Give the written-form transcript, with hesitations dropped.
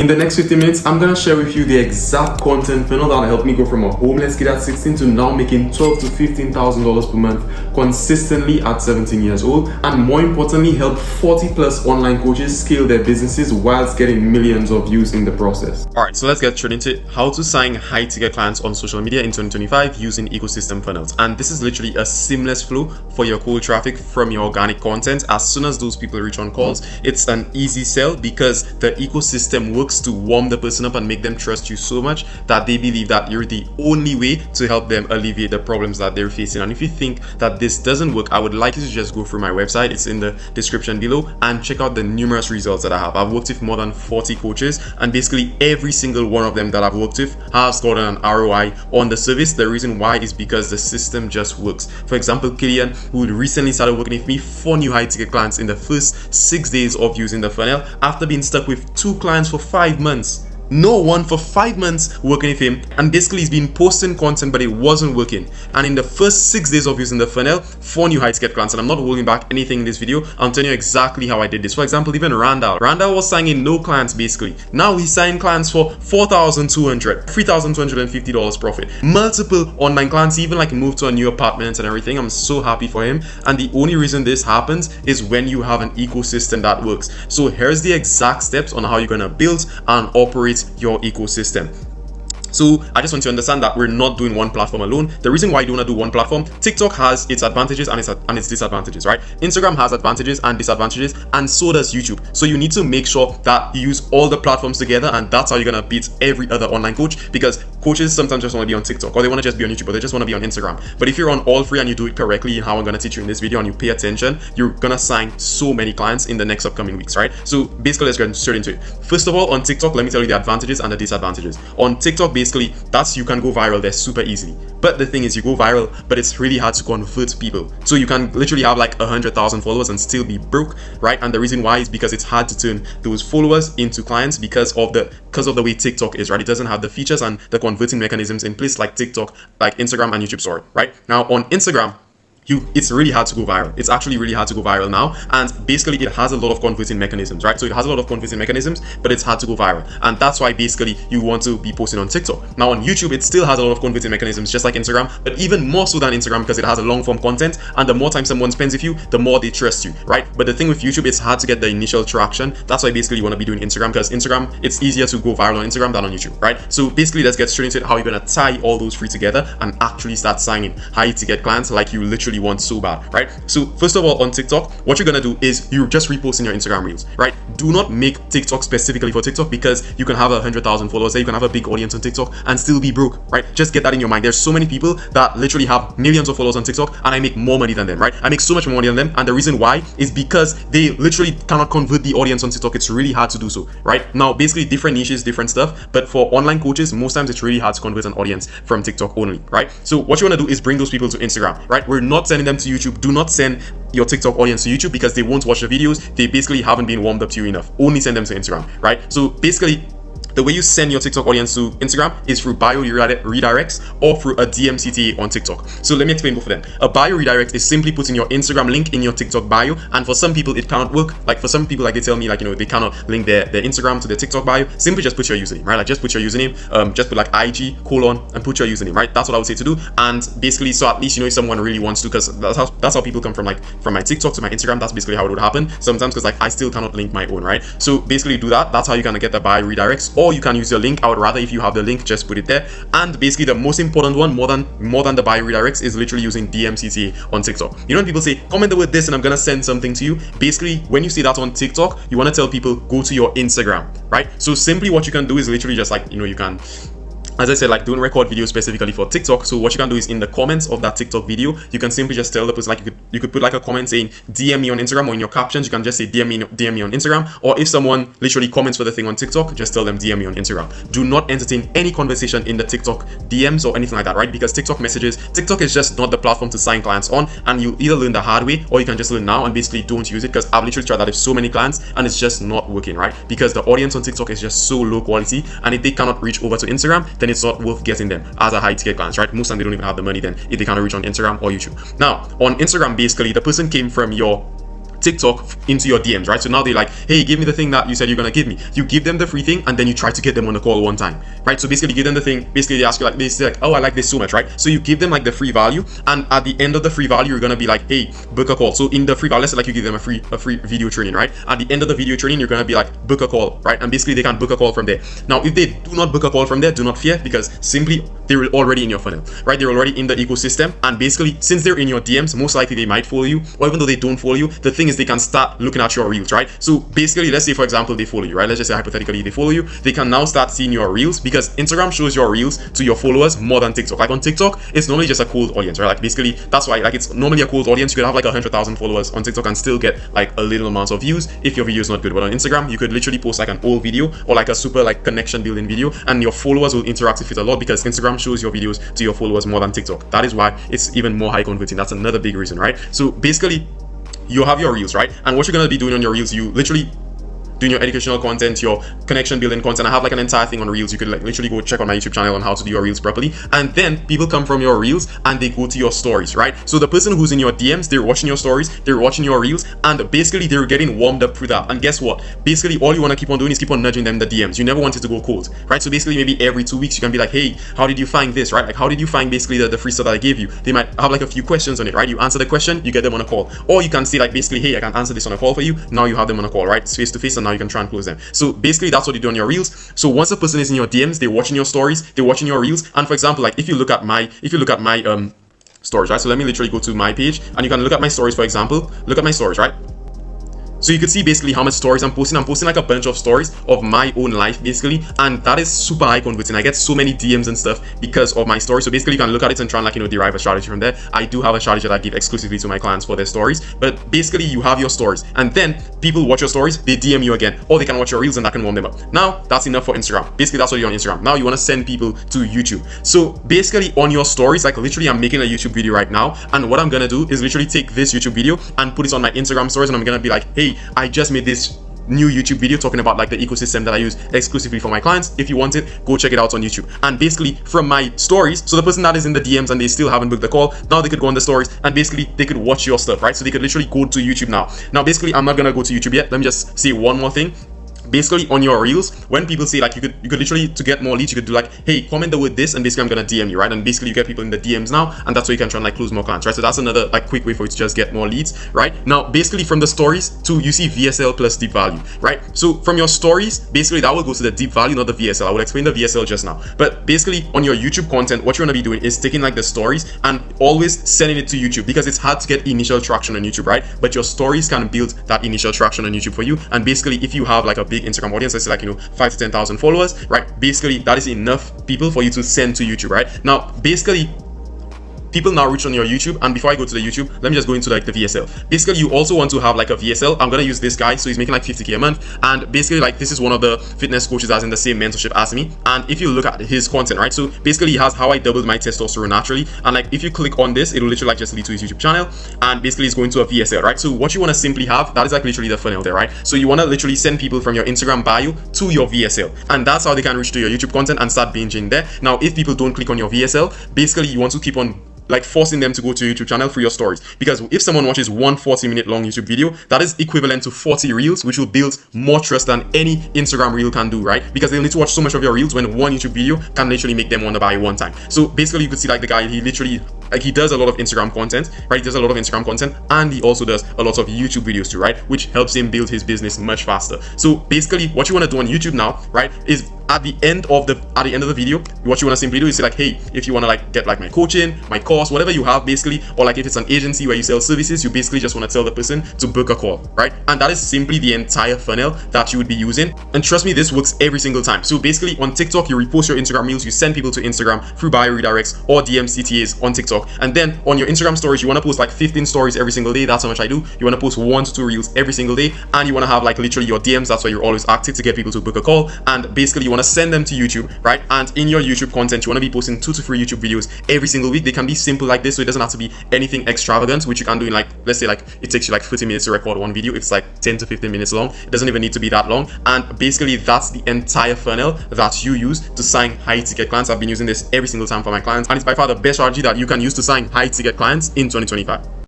In the next 15 minutes, I'm gonna share with you the exact content funnel that helped me go from a homeless kid at 16 to now making $12,000 to $15,000 per month consistently at 17 years old, and more importantly, help 40 plus online coaches scale their businesses whilst getting millions of views in the process. Alright, so let's get straight into it. How to sign high ticket clients on social media in 2025 using ecosystem funnels. And this is literally a seamless flow for your cold traffic from your organic content. As soon as those people reach on calls, it's an easy sell because the ecosystem works to warm the person up and make them trust you so much that they believe that you're the only way to help them alleviate the problems that they're facing. And if you think that this doesn't work, I would like you to just go through my website. It's in the description below and check out the numerous results that I have. I've worked with more than 40 coaches, and basically every single one of them that I've worked with has gotten an ROI on the service. The reason why is because the system just works. For example, Killian, who recently started working with me, 4 new high ticket clients in the first 6 days of using the funnel after being stuck with 2 clients for 5 months. No one for 5 months working with him, and basically he's been posting content but it wasn't working. And in the first 6 days of using the funnel, 4 new high ticket clients. And I'm not holding back anything in this video. I'm telling you exactly how I did this. For example, even Randall was signing no clients basically. Now he's signing clients for $4,200, $3,250 profit. Multiple online clients, even like moved to a new apartment and everything. I'm so happy for him. And the only reason this happens is when you have an ecosystem that works. So here's the exact steps on how you're gonna build and operate your ecosystem. So I just want you to understand that we're not doing one platform alone. The reason why you don't want to do one platform, TikTok has its advantages and its disadvantages, right? Instagram has advantages and disadvantages, and so does YouTube. So you need to make sure that you use all the platforms together, and that's how you're gonna beat every other online coach, because coaches sometimes just want to be on TikTok, or they want to just be on YouTube, or they just want to be on Instagram. But if you're on all 3 and you do it correctly in how I'm gonna teach you in this video, and you pay attention, you're gonna sign so many clients in the next upcoming weeks, right? So basically, let's get straight into it. First of all, on TikTok, let me tell you the advantages and the disadvantages. On TikTok, basically, that's you can go viral there super easily. But the thing is, you go viral, but it's really hard to convert people. So you can literally have like 100,000 followers and still be broke, right? And the reason why is because it's hard to turn those followers into clients because of the way TikTok is, right? It doesn't have the features and the converting mechanisms in place like TikTok, like Instagram and YouTube, sorry, right? Now on Instagram, it's really hard to go viral. It's actually really hard to go viral now, and basically it has a lot of converting mechanisms, right? So it has a lot of converting mechanisms, but it's hard to go viral, and that's why basically you want to be posting on TikTok. Now on YouTube, it still has a lot of converting mechanisms, just like Instagram, but even more so than Instagram because it has a long form content, and the more time someone spends with you, the more they trust you, right? But the thing with YouTube, it's hard to get the initial traction. That's why basically you want to be doing Instagram, because Instagram, it's easier to go viral on Instagram than on YouTube, right? So basically, let's get straight into it, how you're gonna tie all those 3 together and actually start signing high ticket clients like you literally want so bad, right? So first of all, on TikTok, what you're gonna do is you're just reposting your Instagram reels, right? Do not make TikTok specifically for TikTok, because you can have 100,000 followers there, you can have a big audience on TikTok and still be broke, right? Just get that in your mind. There's so many people that literally have millions of followers on TikTok, and I make more money than them, right? I make so much more money than them, and the reason why is because they literally cannot convert the audience on TikTok. It's really hard to do so, right? Now, basically different niches, different stuff, but for online coaches, most times it's really hard to convert an audience from TikTok only, right? So what you want to do is bring those people to Instagram, right? We're not sending them to YouTube. Do not send your TikTok audience to YouTube because they won't watch the videos. They basically haven't been warmed up to you enough. Only send them to Instagram, right? So basically, the way you send your TikTok audience to Instagram is through bio redirects or through a DMCTA on TikTok. So let me explain both of them. A bio redirect is simply putting your Instagram link in your TikTok bio, and for some people it cannot work. Like for some people, like they tell me, like, you know, they cannot link their Instagram to their TikTok bio. Simply just put your username, right? Like just put your username, just put like IG : and put your username, right? That's what I would say to do. And basically, so at least you know if someone really wants to, because that's how people come from, like from my TikTok to my Instagram. That's basically how it would happen sometimes, because like I still cannot link my own, right? So basically do that. That's how you're gonna get the bio redirects, or you can use your link. I would rather, if you have the link, just put it there. And basically the most important one, more than the bio redirects, is literally using DMCTA on TikTok. You know when people say comment the word this and I'm gonna send something to you, basically when you see that on TikTok, you want to tell people go to your Instagram, right? So simply what you can do is literally just like, you know, you can, as I said, like don't record videos specifically for TikTok. So what you can do is in the comments of that TikTok video, you can simply just tell the person, like you could put like a comment saying DM me on Instagram, or in your captions you can just say DM me on Instagram. Or if someone literally comments for the thing on TikTok, just tell them DM me on Instagram. Do not entertain any conversation in the TikTok DMs or anything like that, right? Because TikTok is just not the platform to sign clients on, and you either learn the hard way or you can just learn now and basically don't use it, because I've literally tried that with so many clients and it's just not working, right? Because the audience on TikTok is just so low quality, and if they cannot reach over to Instagram, then it's not worth getting them as a high ticket clients, right? Most time they don't even have the money then if they cannot reach on Instagram or YouTube. Now on Instagram, basically the person came from your TikTok into your DMs, right? So now they're like, hey, give me the thing that you said you're gonna give me. You give them the free thing, and then you try to get them on a call one time, right? So basically, you give them the thing. Basically, they ask you like, they say like, oh, I like this so much, right? So you give them like the free value, and at the end of the free value, you're gonna be like, hey, book a call. So in the free value, let's say like you give them a free video training, right? At the end of the video training, you're gonna be like, book a call, right? And basically, they can book a call from there. Now, if they do not book a call from there, do not fear, because simply they're already in your funnel, right? They're already in the ecosystem, and basically, since they're in your DMs, most likely they might follow you, or even though they don't follow you, the thing is they can start looking at your reels, right? So basically, let's say for example they follow you, right? Let's just say hypothetically they follow you, they can now start seeing your reels, because Instagram shows your reels to your followers more than TikTok. Like on TikTok, it's normally just a cold audience, right? Like basically that's why like it's normally a cold audience. You could have like 100,000 followers on TikTok and still get like a little amount of views if your video is not good. But on Instagram, you could literally post like an old video or like a super like connection building video, and your followers will interact with it a lot, because Instagram shows your videos to your followers more than TikTok. That is why it's even more high converting. That's another big reason, right? So basically, you have your reels, right? And what you're gonna be doing on your reels, you literally doing your educational content, your connection building content. I have like an entire thing on reels. You could like literally go check on my YouTube channel on how to do your reels properly. And then people come from your reels and they go to your stories, right? So the person who's in your DMs, they're watching your stories, they're watching your reels, and basically they're getting warmed up through that. And guess what? Basically all you want to keep on doing is keep on nudging them in the DMs. You never want it to go cold, right? So basically maybe every 2 weeks you can be like, hey, how did you find this, right? Like how did you find basically the free stuff that I gave you? They might have like a few questions on it, right? You answer the question, you get them on a call. Or you can say like basically, hey, I can answer this on a call for you. Now you have them on a call, right? It's face to face, and now you can try and close them. So basically that's what you do on your reels. So once a person is in your DMs, they're watching your stories, they're watching your reels. And for example, like if you look at my stories, right? So let me literally go to my page and you can look at my stories, for example. Look at my stories, right? So you can see basically how much stories I'm posting. I'm posting like a bunch of stories of my own life basically, and that is super high converting. I get so many DMs and stuff because of my story. So basically you can look at it and try and like, you know, derive a strategy from there. I do have a strategy that I give exclusively to my clients for their stories, but basically you have your stories and then people watch your stories, they DM you again, or they can watch your reels and that can warm them up. Now that's enough for Instagram. Basically that's what you're on Instagram. Now you want to send people to YouTube. So basically on your stories, like literally I'm making a YouTube video right now, and what I'm gonna do is literally take this YouTube video and put it on my Instagram stories, and I'm gonna be like, hey, I just made this new YouTube video talking about like the ecosystem that I use exclusively for my clients. If you want it, go check it out on YouTube. And basically from my stories, so the person that is in the DMs and they still haven't booked the call, now they could go on the stories and basically they could watch your stuff, right? So they could literally go to YouTube now basically I'm not gonna go to YouTube yet. Let me just say one more thing. Basically on your reels, when people say like you could literally, to get more leads, you could do like, hey, comment the word this, and basically I'm gonna DM you, right? And basically you get people in the DMs now, and that's where you can try and like close more clients, right? So that's another like quick way for you to just get more leads, right? Now basically from the stories to, you see VSL plus deep value, right? So from your stories, basically that will go to the deep value, not the VSL. I will explain the VSL just now. But basically on your YouTube content, what you're gonna be doing is taking like the stories and always sending it to YouTube, because it's hard to get initial traction on YouTube, right? But your stories can build that initial traction on YouTube for you. And basically if you have like a big Instagram audience, let's say like, you know, 5 to 10,000 followers, right? Basically that is enough people for you to send to YouTube, right? Now basically people now reach on your YouTube. And before I go to the YouTube, let me just go into like the VSL. Basically you also want to have like a VSL. I'm gonna use this guy, so he's making like 50k a month, and basically like this is one of the fitness coaches that's in the same mentorship as me. And if you look at his content, right, so basically he has how I doubled my testosterone naturally, and like if you click on this, it'll literally like just lead to his YouTube channel, and basically it's going to a VSL, right? So what you want to simply have, that is like literally the funnel there, right? So you want to literally send people from your Instagram bio to your VSL, and that's how they can reach to your YouTube content and start binging there. Now if people don't click on your VSL, basically you want to keep on like forcing them to go to your YouTube channel for your stories, because if someone watches one 40-minute long YouTube video, that is equivalent to 40 reels, which will build more trust than any Instagram reel can do, right? Because they'll need to watch so much of your reels when one YouTube video can literally make them want to buy one time. So basically you could see like the guy, he literally like he does a lot of Instagram content, right? He does a lot of Instagram content, and he also does a lot of YouTube videos too, right? Which helps him build his business much faster. So basically what you want to do on YouTube now, right, is at the end of the video, what you want to simply do is say like, hey, if you want to like get like my coaching, my course, whatever you have basically, or like if it's an agency where you sell services, you basically just want to tell the person to book a call, right? And that is simply the entire funnel that you would be using. And trust me, this works every single time. So basically on TikTok, you repost your Instagram reels, you send people to Instagram through bio redirects or DM CTAs on TikTok. And then on your Instagram stories, you want to post like 15 stories every single day. That's how much I do. You want to post 1 to 2 reels every single day, and you want to have like literally your DMs. That's why you're always active to get people to book a call. And basically you want to send them to YouTube, right? And in your YouTube content, you want to be posting 2 to 3 YouTube videos every single week. They can be simple like this, so it doesn't have to be anything extravagant, which you can do in like, let's say like it takes you like 30 minutes to record one video. It's like 10 to 15 minutes long. It doesn't even need to be that long. And basically that's the entire funnel that you use to sign high ticket clients. I've been using this every single time for my clients, and it's by far the best strategy that you can use to sign high ticket clients in 2025.